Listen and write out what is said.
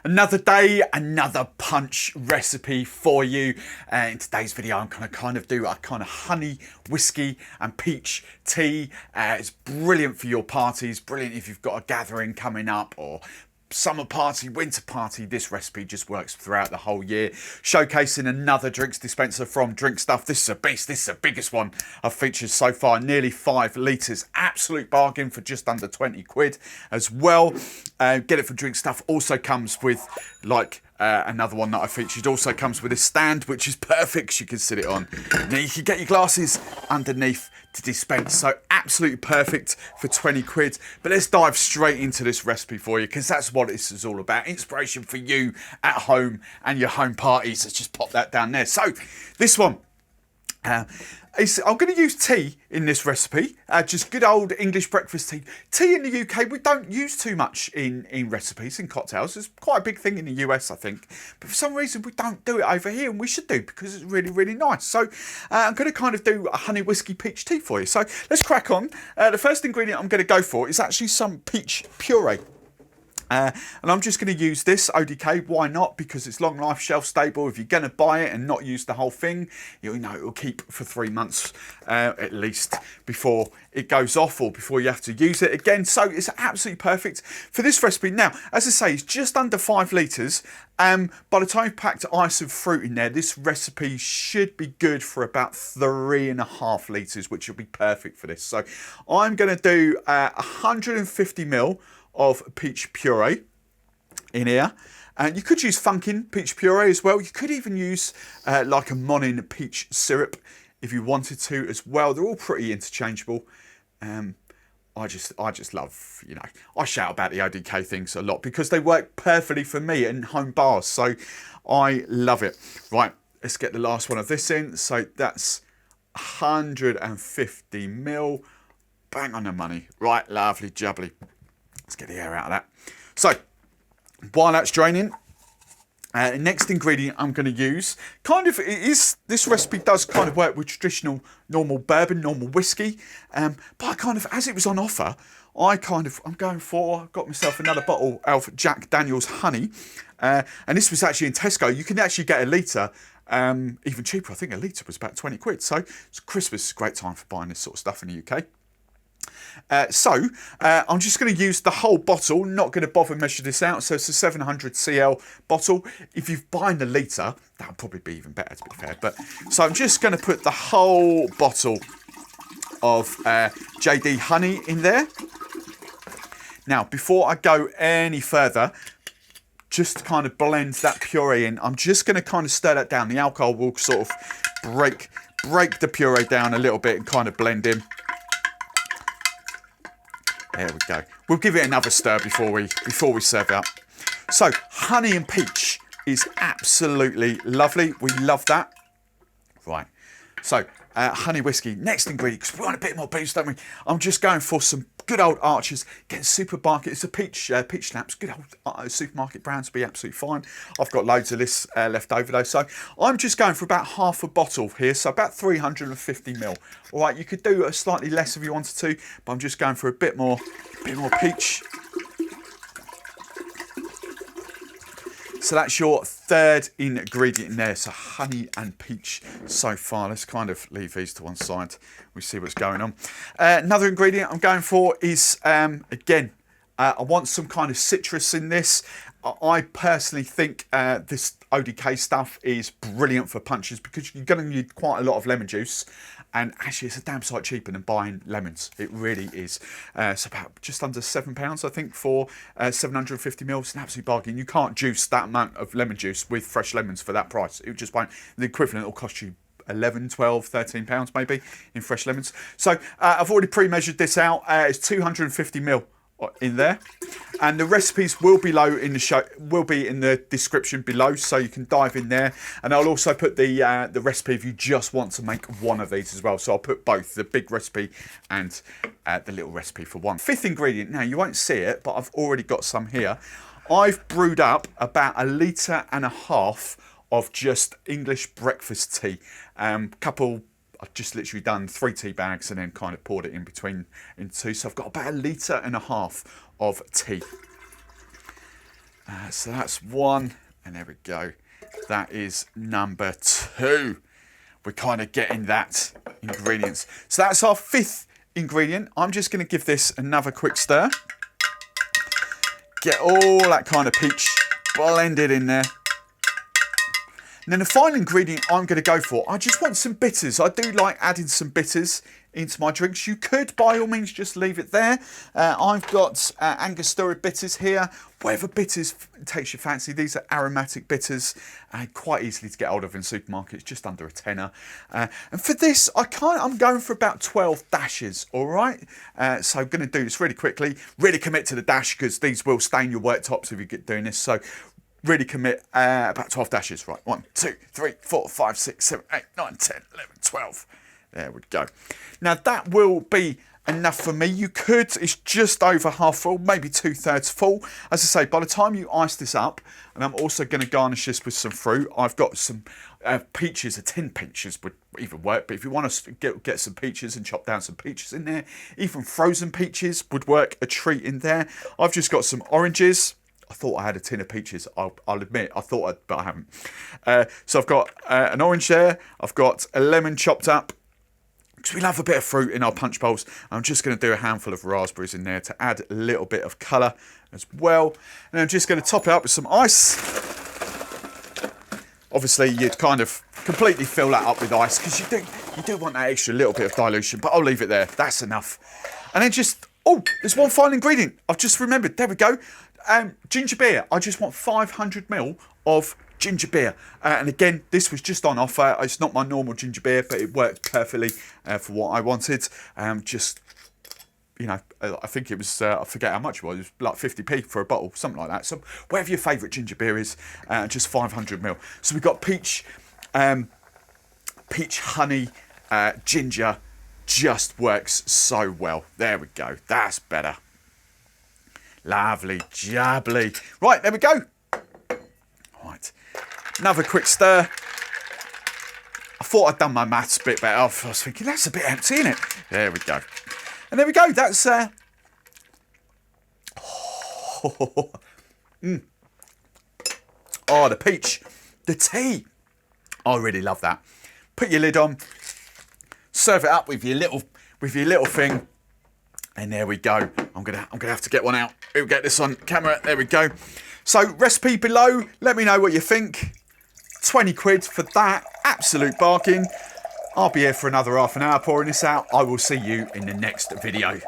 Another day, another punch recipe for you. In today's video, I'm going to kind of do a kind of honey, whiskey and peach tea. It's brilliant for your parties, brilliant if you've got a gathering coming up or summer party, winter party. This recipe just works throughout the whole year. Showcasing another drinks dispenser from Drinkstuff. This is a beast. This is the biggest one I've featured so far. Nearly 5 litres. Absolute bargain for just under 20 quid as well. Get it from Drinkstuff. Also comes with another one that I featured. Also comes with a stand, which is perfect because you can sit it on. Now you can get your glasses underneath to dispense. So absolutely perfect for 20 quid. But let's dive straight into this recipe for you because that's what this is all about. Inspiration for you at home and your home parties. Let's just pop that down there. So this one. I'm going to use tea in this recipe, just good old English breakfast tea. Tea in the UK, we don't use too much in recipes, in cocktails. It's quite a big thing in the US, I think. But for some reason, we don't do it over here, and we should do because it's really, really nice. So I'm going to kind of do a honey whiskey peach tea for you. So let's crack on. The first ingredient I'm going to go for is actually some peach puree. And I'm just going to use this ODK. Why not? Because it's long life, shelf stable. If you're going to buy it and not use the whole thing, you know it will keep for 3 months at least before it goes off or before you have to use it again. So it's absolutely perfect for this recipe. Now, as I say, it's just under 5 litres. By the time you've packed ice and fruit in there, this recipe should be good for about 3.5 litres, which will be perfect for this. So I'm going to do 150ml of peach puree in here, and you could use Funkin peach puree as well. You could even use like a Monin peach syrup if you wanted to as well. They're all pretty interchangeable. I just love, you know, I shout about the ODK things a lot because they work perfectly for me in home bars, so I love it. Right, let's get the last one of this in. So that's 150ml, bang on the money. Right, lovely jubbly. Let's get the air out of that. So, while that's draining, the next ingredient I'm going to use, this recipe does kind of work with traditional normal bourbon, normal whiskey, but I kind of, as it was on offer, I've got myself another bottle of Jack Daniel's honey, and this was actually in Tesco. You can actually get a litre, even cheaper. I think a litre was about 20 quid. So, it's Christmas is a great time for buying this sort of stuff in the UK. I'm just going to use the whole bottle, not going to bother measure this out. So it's a 700cl bottle. If you're buying the litre, that would probably be even better, to be fair. So I'm just going to put the whole bottle of JD honey in there. Now, before I go any further, just to kind of blend that puree in, I'm just going to kind of stir that down. The alcohol will sort of break the puree down a little bit and kind of blend in. There we go. We'll give it another stir before we serve it up. So honey and peach is absolutely lovely. We love that. Right. So honey whiskey. Next ingredient, because we want a bit more boost, don't we? I'm just going for some good old Archers. Get a supermarket. It's a peach Schnapps. Good old supermarket brands be absolutely fine. I've got loads of this left over though, so I'm just going for about half a bottle here, so about 350ml. All right, you could do slightly less if you wanted to, but I'm just going for a bit more peach. So that's your third ingredient in there. So honey and peach so far. Let's kind of leave these to one side. We see what's going on. Another ingredient I'm going for is, again, I want some kind of citrus in this. I personally think this ODK stuff is brilliant for punches because you're going to need quite a lot of lemon juice. And actually, it's a damn sight cheaper than buying lemons. It really is. It's about just under £7, I think, for 750ml. It's an absolute bargain. You can't juice that amount of lemon juice with fresh lemons for that price. It just won't. The equivalent will cost you 11, 12, 13 pounds maybe in fresh lemons. So I've already pre-measured this out. It's 250ml in there, and the recipes will be in the description below, so you can dive in there. And I'll also put the recipe if you just want to make one of these as well. So I'll put both the big recipe and the little recipe for one. Fifth ingredient. Now you won't see it, but I've already got some here. I've brewed up about 1.5 litres of just English breakfast tea. I've just literally done 3 tea bags and then kind of poured it in between in 2. So I've got about 1.5 litres of tea. So that's one, and there we go. That is number two. We're kind of getting that ingredients. So that's our fifth ingredient. I'm just going to give this another quick stir. Get all that kind of peach blended in there. And then the final ingredient I'm going to go for, I just want some bitters. I do like adding some bitters into my drinks. You could, by all means, just leave it there. I've got Angostura bitters here. Whatever bitters takes your fancy. These are aromatic bitters, quite easily to get hold of in supermarkets, just under a tenner. And for this, I'm going for about 12 dashes, all right? So I'm going to do this really quickly. Really commit to the dash, because these will stain your worktops if you get doing this. So really commit, about 12 dashes. Right, 1, 2, 3, 4, 5, 6, 7, 8, 9, 10, 11, 12. There we go. Now that will be enough for me. You could, it's just over half full, maybe 2/3 full. As I say, by the time you ice this up, and I'm also going to garnish this with some fruit. I've got some peaches, tin peaches would even work, but if you want to get some peaches and chop down some peaches in there, even frozen peaches would work a treat in there. I've just got some oranges. I thought I had a tin of peaches, I'll admit. I thought but I haven't. So I've got an orange there. I've got a lemon chopped up, because we love a bit of fruit in our punch bowls. I'm just going to do a handful of raspberries in there to add a little bit of colour as well. And I'm just going to top it up with some ice. Obviously, you'd kind of completely fill that up with ice, because you do want that extra little bit of dilution, but I'll leave it there. That's enough. And then just, oh, there's one final ingredient. I've just remembered. There we go. Ginger beer. I just want 500 ml of ginger beer, and again, this was just on offer. It's not my normal ginger beer, but it worked perfectly for what I wanted. Just, you know, I think it was, I forget how much it was like 50p for a bottle, something like that. So whatever your favourite ginger beer is, just 500 ml. So we've got peach honey, ginger, just works so well. There we go. That's better. Lovely jubbly. Right, there we go. Right, another quick stir. I thought I'd done my maths a bit better. I was thinking, that's a bit empty, isn't it? There we go. And there we go. That's oh, the peach, the tea. I really love that. Put your lid on, serve it up with your little thing, and there we go. I'm gonna have to get one out. We'll get this on camera. There we go. So recipe below. Let me know what you think. 20 quid for that. Absolute bargain. I'll be here for another half an hour pouring this out. I will see you in the next video.